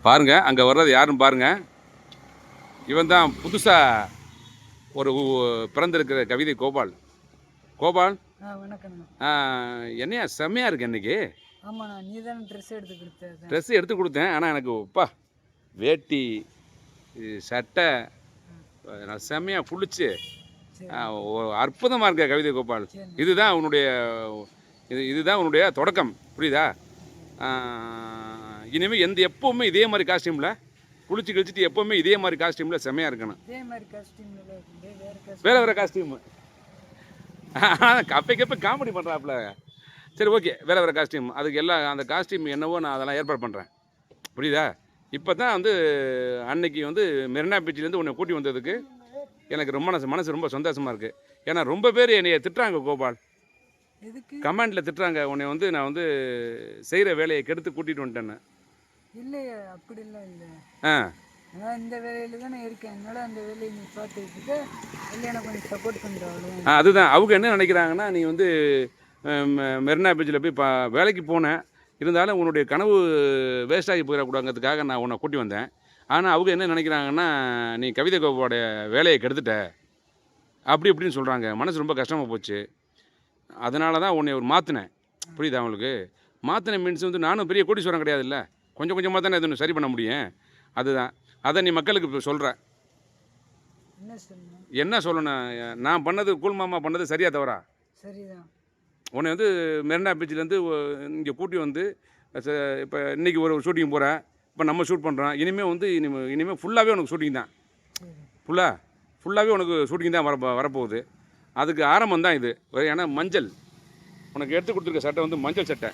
பாருங்கள் அங்கே வர்றது யாருன்னு பாருங்கள். இவன் தான் புதுசாக ஒரு பிறந்திருக்கிற கவிதை கோபால். கோபால் என்னையா செம்மையாக இருக்கு இன்னைக்கு. ஆமாண்ணா, நீ தானே ட்ரெஸ் எடுத்து கொடுத்தேன். ட்ரெஸ் எடுத்து கொடுத்தேன். ஆனால் எனக்கு வேட்டி சட்டை செம்மையாக குளிச்சு அற்புதமாக இருக்க கவிதை கோபால். இதுதான் உன்னுடைய தொடக்கம், புரியுதா? இனிமேல் எப்போவுமே இதே மாதிரி காஸ்டியூமில் குளிச்சு கழிச்சிட்டு எப்போவுமே இதே மாதிரி காஸ்டியூமில் செம்மையாக இருக்கணும். வேறு காஸ்டியூமு கப்பைக்கப்போ காமெடி பண்ணுறாப்புல. சரி, ஓகே, வேறு காஸ்டியூம். அதுக்கு எல்லாம் அந்த காஸ்டியூம் என்னவோ நான் அதெல்லாம் ஏற்பாடு பண்ணுறேன், புரியுதா? இப்போ தான் அன்னைக்கு மெரினா பீச்சிலேருந்து உன்னை கூட்டி வந்ததுக்கு எனக்கு ரொம்ப மனசு ரொம்ப சந்தோஷமாக இருக்குது. ஏன்னா ரொம்ப பேர் என்னைய திட்டுறாங்க கோபால், கமெண்டில் திட்டுறாங்க. உன்னை நான் செய்கிற வேலையை கெடுத்து கூட்டிகிட்டு வந்துட்டேன்னு. இல்லையா, அப்படிலாம் இல்லை. நான் இந்த வேலையில தானே இருக்கேன். அதனால அந்த வேலையை நீ பார்த்துக்கிட்டு இல்லை, எனக்கு கொஞ்சம் சப்போர்ட் பண்ணுறாங்க. அதுதான் அவங்க என்ன நினைக்கிறாங்கன்னா, நீ மெரினா பீச்சில் போய் வேலைக்கு போனேன், இருந்தாலும் உன்னுடைய கனவு வேஸ்டாகி போயிடக்கூடாங்கிறதுக்காக நான் உன்னை கூட்டி வந்தேன். ஆனால் அவங்க என்ன நினைக்கிறாங்கன்னா, நீ கவிதை கோபாலோட வேலையை கெடுத்துட்ட அப்படி இப்படின்னு சொல்கிறாங்க. மனசு ரொம்ப கஷ்டமாக போச்சு. அதனால தான் உன்னை மாற்றினேன், புரியுதா அவங்களுக்கு? மாற்றின மீன்ஸ் நானும் பெரிய கோடீஸ்வரன் கிடையாது, இல்லை, கொஞ்சம் கொஞ்சமாக தானே இது சரி பண்ண முடியும். அதுதான் அதை நீ மக்களுக்கு இப்போ சொல்கிற. என்ன சொல்லணும்? நான் பண்ணது, கூல் மாமா பண்ணது சரியா தவறா? சரிதான். உன்னை மெரினா பீச்சிலேருந்து இங்கே கூட்டி இப்போ இன்றைக்கி ஒரு ஷூட்டிங் போகிறேன். இப்போ நம்ம ஷூட் பண்ணுறோம். இனிமேல் ஃபுல்லாகவே உனக்கு ஷூட்டிங் தான். ஃபுல்லாகவே உனக்கு ஷூட்டிங் தான் வரப்போகுது. அதுக்கு ஆரம்பம் தான் இது. ஏன்னா மஞ்சள் உனக்கு எடுத்து கொடுத்துருக்க சட்டை மஞ்சள் சட்டை.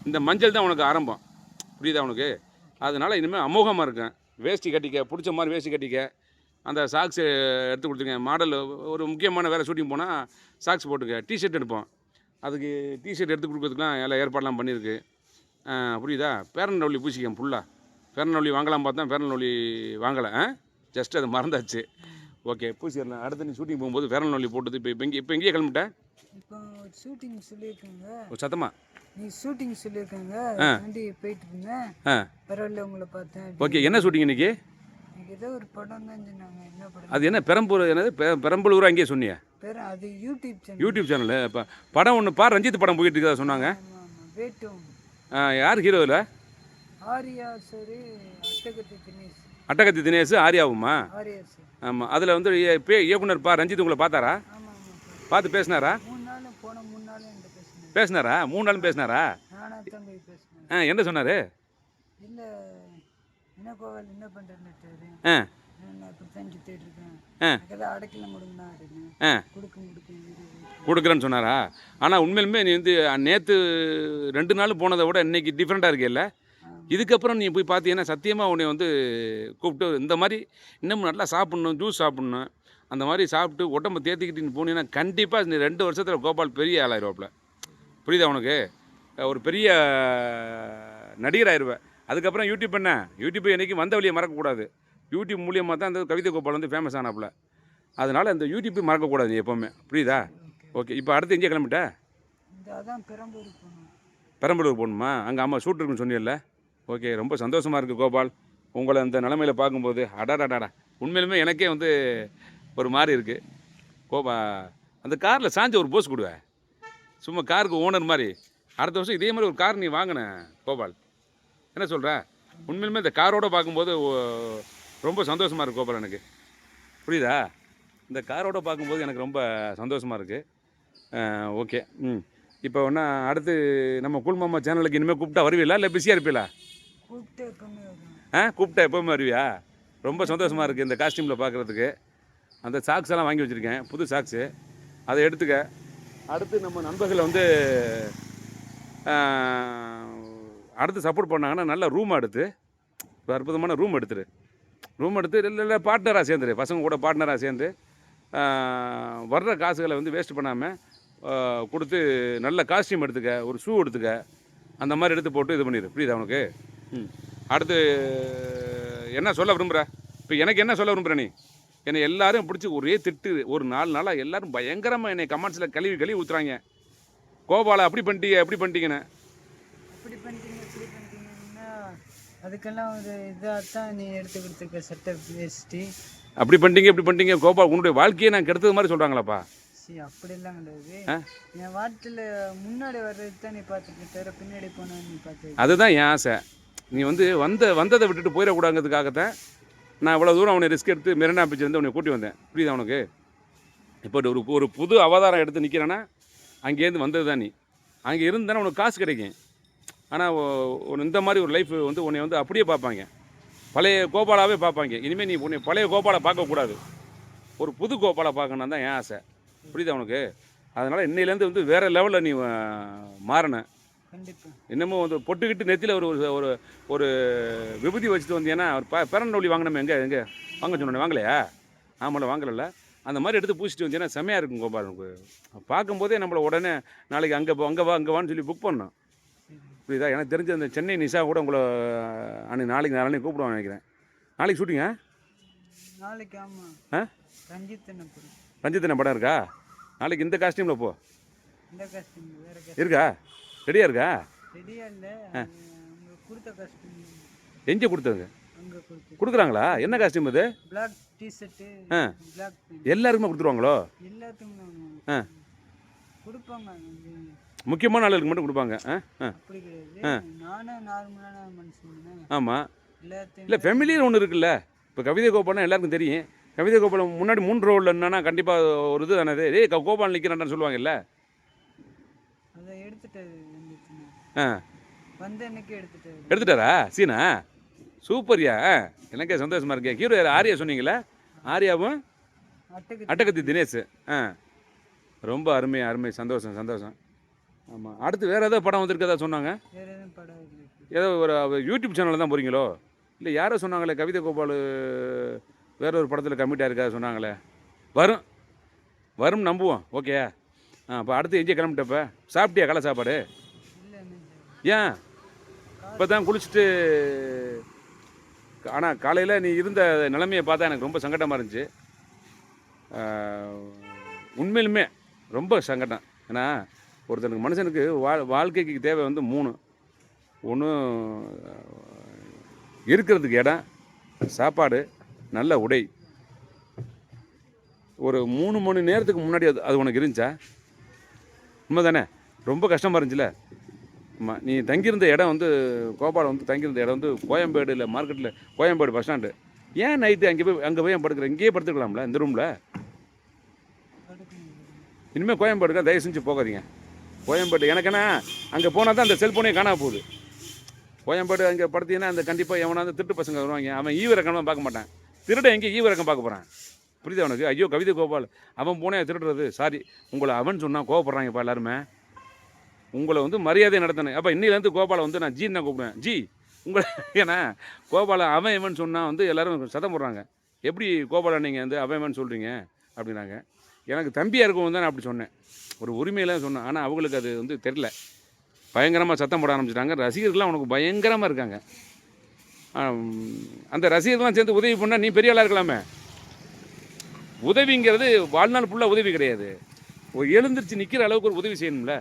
இந்த மஞ்சள் தான் உனக்கு ஆரம்பம், புரியுதா உனக்கு? அதனால் இனிமேல் அமோகமாக இருக்கேன். வேஷ்டி கட்டிக்க, பிடிச்ச மாதிரி வேஷ்டி கட்டிக்க. அந்த சாக்ஸு எடுத்து கொடுத்துருக்கேன். மாடல் ஒரு முக்கியமான வேறு ஷூட்டிங் போனால் சாக்ஸ் போட்டுக்க. டிஷர்ட் எடுப்போம், அதுக்கு டிஷர்ட் எடுத்து கொடுக்கறதுக்குலாம் எல்லாம் ஏற்பாடெலாம் பண்ணியிருக்கு, புரியுதா? பேரன் லவ்லி பூசிக்கேன் ஃபுல்லாக. பேரன் லவ்லி வாங்கலாம் பார்த்தேன், பேரன் லவ்லி வாங்கலை. ஜஸ்ட் அது மறந்தாச்சு. ஓகே, பூசிடலாம். அடுத்து நீ ஷூட்டிங் போகும்போது பேரன் லவ்லி போட்டது. இப்போ எங்கேயே கிளம்பிட்டேன்? இப்போ ஷூட்டிங் சொல்லியிருக்காங்க. சத்தமா நீ ஷூட்டிங் சொல்லியிருக்காங்க, வண்டி போயிட்டு இருந்தேன். பரவாயில்ல, உங்களை பார்த்தேன். ஓகே, என்ன ஷூட்டிங் இன்னைக்கு? ஏதோ ஒரு படம் தான் சொன்னாங்க. என்ன படம்? அது என்ன பெரம்பலூர் அங்கேயே சொன்னியா? அது யூடியூப் சேனல். இப்போ படம் ஒன்று ரஞ்சித் படம் போயிட்டு இருக்கா சொன்னாங்க. யார் ஹீரோ இதில்? ஆரியா சார், அட்டகத்தி தினேஷ், ஆரியாவுமா? ஆமாம். அதில் இயக்குனர் ரஞ்சித் உங்களை பார்த்தாரா? பார்த்து பேசினாரா? 3 நாளும் பேசினாரா? என்ன சொன்னார்? கொடுக்குறேன்னு சொன்னாரா? ஆனால் உண்மையிலுமே நீ நேற்று 2 நாள் போனதை விட இன்னைக்கு டிஃப்ரெண்ட்டாக இருக்கேல்ல. இதுக்கப்புறம் நீ போய் பார்த்தீங்கன்னா சத்தியமாக உன்னை கூப்பிட்டு இந்த மாதிரி இன்னும் நல்லா சாப்பிட்ணும், ஜூஸ் சாப்பிட்ணும். அந்த மாதிரி சாப்பிட்டு உடம்பை தேர்த்திக்கிட்டு நீ போனீங்கன்னா கண்டிப்பாக இந்த 2 வருஷத்தில் கோபால் பெரிய ஆளாயிருவாப்பில், புரியுதா உனக்கு? ஒரு பெரிய நடிகர் ஆயிடுவேன். அதுக்கப்புறம் யூடியூப் என்றைக்கும் வந்த வழியை மறக்கக்கூடாது. யூடியூப் மூலியமாக தான் அந்த கவிதை கோபால் ஃபேமஸ் ஆனாப்புல. அதனால் அந்த யூடியூப்பை மறக்கக்கூடாது நீ எப்போவுமே, புரியுதா? ஓகே, இப்போ அடுத்து எங்கே கிளம்பிட்ட? பெரம்பலூர் போகணுமா? அங்கே அம்மா ஷூட் இருக்குன்னு சொன்னியல்ல. ஓகே, ரொம்ப சந்தோஷமாக இருக்குது கோபால் உங்களை அந்த நிலமையில் பார்க்கும்போது. அடாடாடா, உண்மையிலுமே எனக்கே ஒரு மாதிரி இருக்குது. அந்த காரில் சாஞ்ச ஒரு போஸ் கொடுவேன், சும்மா காருக்கு ஓனர் மாதிரி. அடுத்த வருஷம் இதே மாதிரி ஒரு கார் நீ வாங்கினேன் கோபால், என்ன சொல்கிற? உண்மையிலுமே இந்த காரோடு பார்க்கும்போது ரொம்ப சந்தோஷமாக இருக்குது கோபால் எனக்கு, புரியுதா? இந்த காரோடு பார்க்கும்போது எனக்கு ரொம்ப சந்தோஷமாக இருக்குது. ஓகே, இப்போ ஒன்றா அடுத்து நம்ம கூல் மாமா சேனலுக்கு இனிமேல் கூப்பிட்டா வருவீங்களா, இல்லை பிஸியாக இருப்பீங்களா? கூப்பிட்டா எப்போவுமே வருவியா? ரொம்ப சந்தோஷமாக இருக்குது இந்த காஸ்டியூமில் பார்க்குறதுக்கு. அந்த சாக்ஸ் எல்லாம் வாங்கி வச்சுருக்கேன், புது சாக்ஸு, அதை எடுத்துக்க. அடுத்து நம்ம நண்பர்கள் அடுத்து சப்போர்ட் பண்ணாங்கன்னா நல்ல ரூம் எடுத்து, அற்புதமான ரூம் எடுத்து இல்லை பார்ட்னராக சேர்ந்துரு, பசங்க கூட பார்ட்னராக சேர்ந்து வர்ற காசுகளை வேஸ்ட் பண்ணாமல் கொடுத்து நல்ல காஸ்டியூம் எடுத்துக்க, ஒரு ஷூ எடுத்துக்க, அந்த மாதிரி எடுத்து போட்டு இது பண்ணிடு, புரியுதா உனக்கு? அடுத்து என்ன சொல்ல விரும்புகிற? இப்போ எனக்கு என்ன சொல்ல விரும்புகிற? நீ என்னை எல்லோரும் பிடிச்சி ஒரே திட்டு. ஒரு 4 நாளாக எல்லோரும் பயங்கரமாக என்னை கமெண்ட்ஸில் கழுவி ஊற்றுறாங்க. கோபாலை அப்படி பண்ணிட்டீங்கன்னு. அதுக்கெல்லாம் ஒரு இதாக தான் நீ எடுத்து கொடுத்துருக்க சட்டை வேஷ்டி. அப்படி பண்ணிட்டீங்க இப்படி பண்ணிட்டீங்க கோபால் உன்னுடைய வாழ்க்கையை நான் கெடுத்தது மாதிரி சொல்கிறாங்களாப்பா. சரி, அப்படிலாம் கிடையாது. என் வாழ்க்கையில் முன்னாடி வர்றது தான் நீ பார்த்துருக்க, தவிர பின்னாடி போனால் நீ பார்த்து. அதுதான் என் ஆசை. நீ வந்து வந்ததை விட்டுட்டு போயிடக்கூடாங்கிறதுக்காகத்தான் நான் இவ்வளோ தூரம் அவனை ரிஸ்க் எடுத்து மெரினா பீச் வந்து அவனை கூட்டி வந்தேன். புரியுதா உனக்கு? இப்போ ஒரு புது அவதாரம் எடுத்து நிற்கிறேன்னா அங்கேருந்து வந்தது தான் நீ. அங்கே இருந்தானே உனக்கு காசு கிடைக்கும். ஆனால் இந்த மாதிரி ஒரு லைஃப் வந்து உன்னை வந்து அப்படியே பார்ப்பாங்க, பழைய கோபாலாவே பார்ப்பாங்க. இனிமேல் நீ உன்னை பழைய கோபாலை பார்க்கக்கூடாது, ஒரு புது கோபாலை பார்க்கணும் தான் என் ஆசை. புரியுதா உனக்கு? அதனால் இன்னையிலேருந்து வந்து வேறு லெவலில் நீ மாறின. கண்டிப்பாக. இன்னமும் வந்து பொட்டுக்கிட்டு நெத்தியில் ஒரு ஒரு ஒரு விபூதி வச்சுட்டு வந்தீங்கன்னா ஒரு பேரண்டொலி வாங்கினோமே, எங்கே வாங்க சொன்னோன்னே வாங்கலையா? ஆமாம்ல, வாங்கலைல்ல. அந்த மாதிரி எடுத்து பூசிட்டு வந்தீங்கன்னா செம்மையாக இருக்கும் கோபால். எனக்கு பார்க்கும்போதே நம்மளை உடனே நாளைக்கு அங்கே வான்னு சொல்லி புக் பண்ணோம். புரியுதா? எனக்கு தெரிஞ்ச அந்த சென்னை நிஷா கூட உங்களை நாளைக்கு கூப்பிடுவான்னு நினைக்கிறேன். நாளைக்கு ஷூட்டிங்க? நாளைக்கு ஆமாம். ரஞ்சித் படம் இருக்கா நாளைக்கு? இந்த காஸ்டியூமில் போ. இந்த காஸ்டியூம் வேறு இருக்கா? ரெடியாக இருக்கா? ரெடியாக இல்லை, கொடுத்த காஸ்டியூம். எங்கே கொடுத்தது? அங்கே கொடுக்குறாங்களா? என்ன காஸ்டியூம் அது? பிளாக் டிஷர்ட்டு, பிளாக் எல்லாருக்குமே கொடுத்துருவாங்களோ? எல்லாத்துக்கும் கொடுப்பாங்க. முக்கியமான ஆளுகளுக்கு மட்டும் கொடுப்பாங்க. அப்படி கிடையாது, நானும் நார்மலான மனுஷன். ஆமாம். எல்லாத்தையும் இல்லை, ஃபெமிலியர் ஒன்று இருக்குல்ல. இப்போ கவிதை கோபால்னா எல்லாருக்கும் தெரியும். கவிதை கோபாலம் முன்னாடி 3 ரோலில் என்னன்னா கண்டிப்பாக ஒரு இது தானே. ஏய் கோபால் நிற்கிறான்னு சொல்லுவாங்கல்ல. அதை எடுத்துட்டாரு. வந்த அன்னைக்கு எடுத்துட்டாரா சீனா? சூப்பர்யா, எனக்கே சந்தோஷமாக இருக்கேன். ஹீரோ யார்? ஆர்யா சொன்னீங்களே, ஆர்யாவும் அட்டகத்தி தினேஷ். ரொம்ப அருமை, சந்தோஷம். ஆமாம். அடுத்து வேறு ஏதோ படம் வந்திருக்கதா சொன்னாங்க? ஏதோ ஒரு யூடியூப் சேனலில் தான் போகிறீங்களோ? இல்லை யாரோ சொன்னாங்களே கவிதை கோபால் வேற ஒரு படத்தில் கமிட் ஆயிருக்கா சொன்னாங்களே. வரும் நம்புவோம். ஓகே. அப்போ அடுத்து எங்கே கிளம்பிட்டப்ப? சாப்பிட்டியா காலை சாப்பாடு? ஏன் இப்போ தான் குளிச்சுட்டு? ஆனால் காலையில் நீ இருந்த நிலைமையை பார்த்தா எனக்கு ரொம்ப சங்கடமாக இருந்துச்சு. உண்மையிலுமே ரொம்ப சங்கடம். ஏன்னா ஒருத்தனுக்கு மனுஷனுக்கு வாழ்க்கைக்கு தேவை வந்து 3. ஒன்று இருக்கிறதுக்கு இடம், சாப்பாடு, நல்ல உடை. ஒரு 3 மணி நேரத்துக்கு முன்னாடி அது உனக்கு இருந்துச்சா? உண்மை தானே? ரொம்ப கஷ்டமாக இருந்துச்சுல. ஆமாம். நீ தங்கியிருந்த இடம் வந்து கோபால் வந்து தங்கியிருந்த இடம் வந்து கோயம்பேடு மார்க்கெட்டில், கோயம்பேடு பஸ் ஸ்டாண்டு. ஏன் நைட்டு அங்கே போய் படுக்கிறேன்? இங்கேயே படுத்துக்கலாம்ல இந்த ரூமில். இனிமேல் கோயம்பேடுக்கா தயவு செஞ்சு போகாதீங்க. கோயம்பேடு எனக்குன்னா அங்கே போனால் தான் அந்த செல்ஃபோனே காணாம போகுது. கோயம்பேடு அங்கே படுத்தீங்கன்னா அந்த கண்டிப்பாக எவனாவது திருட்டு பசங்க வருவாங்க. அவன் ஈவிரக்கம்லாம் பார்க்க மாட்டான். திருட எங்கே ஈவிரக்கம் பார்க்க போகிறான்? புரியுதா உனக்கு? ஐயோ கவிதை கோபால் அவன் போனே திருடுறது. சாரி, உங்களை அவன் சொன்னால் கோவப்படுறாங்கப்பா எல்லாருமே. உங்களை வந்து மரியாதை நடத்தணும். அப்போ இன்னிலேருந்து கோபாலை வந்து நான் ஜீன்னு தான் கூப்பிடுவேன். ஜி உங்களை. ஏன்னா கோபாலை அவன் இவன் சொன்னால் வந்து எல்லோரும் சத்தம் போடுறாங்க. எப்படி கோபாலை நீங்கள் வந்து அவன் இவன் சொல்கிறீங்க அப்படின்னாங்க. எனக்கு தம்பியாக இருக்கவும் தான் நான் அப்படி சொன்னேன், ஒரு உரிமையெல்லாம் சொன்னேன். ஆனால் அவங்களுக்கு அது வந்து தெரில, பயங்கரமாக சத்தம் போட ஆரம்பிச்சிட்டாங்க. ரசிகர்கள்லாம் உனக்கு பயங்கரமாக இருக்காங்க. அந்த ரசிகர்கள்லாம் சேர்ந்து உதவி பண்ணால் நீ பெரிய ஆளாக இருக்கலாமே. உதவிங்கிறது வாழ்நாள் ஃபுல்லாக உதவி கிடையாது. ஒரு எழுந்திரிச்சு நிற்கிற அளவுக்கு ஒரு உதவி செய்யணும்ல,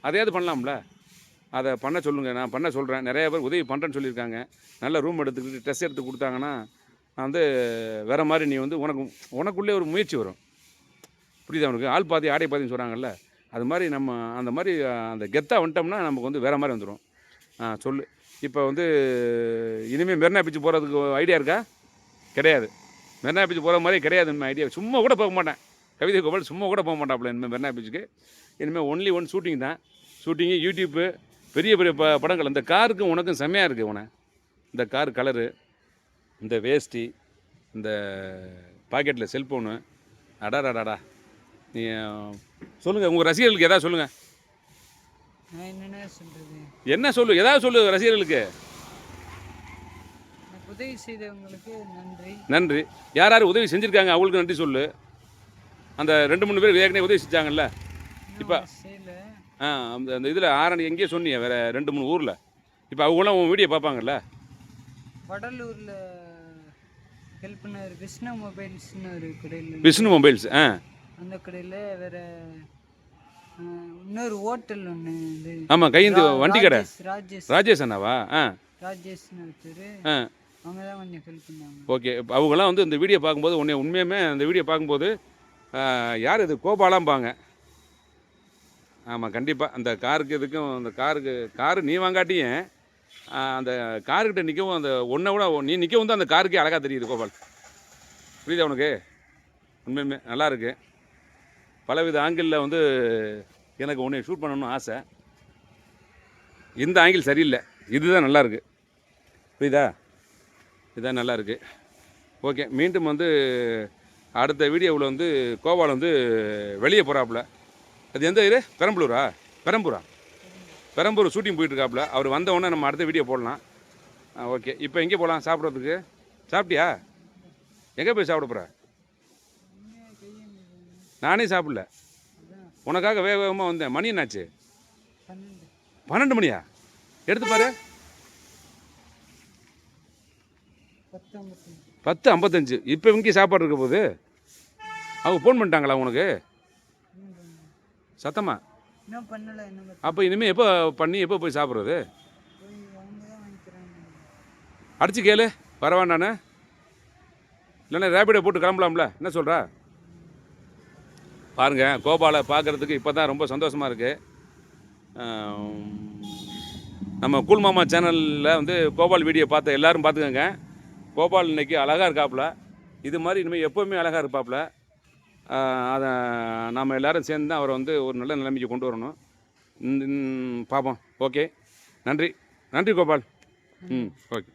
அதையாவது பண்ணலாம்ல. அதை பண்ண சொல்லுங்கள், நான் பண்ண சொல்கிறேன். நிறைய பேர் உதவி பண்ணுறேன்னு சொல்லியிருக்காங்க. நல்ல ரூம் எடுத்துக்கிட்டு ட்ரெஸ் எடுத்து கொடுத்தாங்கன்னா வந்து வேறு மாதிரி நீ வந்து உனக்குள்ளே ஒரு முயற்சி வரும். புரியுதா உனக்கு? ஆள் பாதி ஆடை பாதின்னு சொல்கிறாங்கல்ல, அது மாதிரி நம்ம அந்த மாதிரி அந்த கெத்தாக வந்துட்டோம்னா நமக்கு வந்து வேறு மாதிரி வந்துடும். சொல்லு. இப்போ வந்து இனிமேல் மெரினா பீச் போகிறதுக்கு ஐடியா இருக்கா? கிடையாது. மெரினா பீச் போகிற மாதிரியே கிடையாது இனிமேல் ஐடியா. சும்மா கூட போக மாட்டேன். கவிதை கோபால் சும்மா கூட போக மாட்டாப்புல இனிமேல் மெரினா பீச்சுக்கு. இனிமேல் ஒன்லி ஒன் ஷூட்டிங் தான். ஷூட்டிங்கு, யூடியூப்பு, பெரிய பெரிய படங்கள். இந்த காருக்கும் உனக்கும் செம்மையாக இருக்குது. இந்த கார் கலரு, இந்த வேஷ்டி, இந்த பாக்கெட்டில் செல்ஃபோனு, அடாடாடாடா. நீ சொல்லுங்கள், உங்கள் ரசிகர்களுக்கு எதாவது சொல்லுங்கள். என்ன சொல்லு, ஏதாவது சொல்லு ரசிகர்களுக்கு. உதவி செய்தவங்களுக்கு நன்றி. யார் யார் உதவி செஞ்சுருக்காங்க அவங்களுக்கு நன்றி சொல்லு. அந்த 2-3 பேர் ஏற்கனவே உதவி செஞ்சாங்கல்ல. இப்போ அந்த இதில் ஆரணி எங்கேயோ சொன்னீங்க, வேறு 2-3 ஊரில். இப்போ அவங்களாம் உன் வீடியோ பார்ப்பாங்கல்ல. வடலூரில் ஹெல்ப் பண்ணார் விஷ்ணு மொபைல்ஸ்னு ஒரு கடையில். விஷ்ணு மொபைல்ஸ். அந்த கடையில் வேறு இன்னொரு ஹோட்டல் ஒன்று. ஆமாம், கைந்து வண்டி கடை. ராஜேஷ் ராஜேஷ் அண்ணாவா? ராஜேஷ்னு ஒருத்தர், ஆ அவங்க தான் கொஞ்சம் ஹெல்ப் பண்ணாங்க. ஓகே. அவங்களாம் வந்து இந்த வீடியோ பார்க்கும்போது உண்மையுமே அந்த வீடியோ பார்க்கும்போது யார் இது கோபாலாம்பாங்க. ஆமாம், கண்டிப்பாக அந்த காருக்கு இதுக்கும் அந்த காரு நீ வாங்காட்டியும் அந்த காருக்கிட்ட நிற்கவும் அந்த ஒன்றை விட நீ நிற்கவும் தான் அந்த காருக்கே அழகாக தெரியுது கோபால். புரியுதா உனக்கு? உண்மையுமே நல்லா இருக்கு. பலவித ஆங்கிளில் வந்து எனக்கு உன்னை ஷூட் பண்ணணும்னு ஆசை. இந்த ஆங்கிள் சரியில்லை, இதுதான் நல்லா இருக்கு. புரியுதா? இதுதான் நல்லா இருக்கு. ஓகே, மீண்டும் வந்து அடுத்த வீடியோவில் வந்து கோபால் வந்து வெளியே போகிறாப்புல. அது எந்த இது? பெரம்பூர் ஷூட்டிங் போயிட்டுருக்காப்புல. அவர் வந்த உடனே நம்ம அடுத்த வீடியோ போடலாம். ஓகே, இப்போ எங்கே போகலாம் சாப்பிட்றதுக்கு? சாப்பிட்டியா? எங்கே போய் சாப்பிட போகிற? நானே சாப்பிடல, உனக்காக வேக வேகமாக வந்தேன். மணி என்னாச்சு? 12 மணியா? எடுத்து பாரு. 10:55. இப்போ இங்கே சாப்பாடு இருக்க போகுது. அவங்க ஃபோன் பண்ணிட்டாங்களா உனக்கு? சத்தமா? இன்னும் பண்ணலை. அப்போ இனிமேல் எப்போ பண்ணி எப்போ போய் சாப்பிட்றது? அடிச்சு கேளு வரவேண்டானே, இல்லைன்னா ரேபிடோ போட்டு கிளம்பலாம்ல. என்ன சொல்கிறா? பாருங்கள், கோபாலை பார்க்குறதுக்கு இப்போ தான் ரொம்ப சந்தோஷமாக இருக்குது. நம்ம கூல் மாமா சேனலில் வந்து கோபால் வீடியோ பார்த்த எல்லோரும் பார்த்துக்கோங்க. கோபால் இன்றைக்கி அழகாக இருக்காப்புல. இது மாதிரி இனிமேல் எப்போவுமே அழகாக இருப்பாப்புல. அதை நாம் எல்லோரும் சேர்ந்து தான் அவரை வந்து ஒரு நல்ல நிலைமைக்கு கொண்டு வரணும். பார்ப்போம். ஓகே, நன்றி கோபால். ஓகே.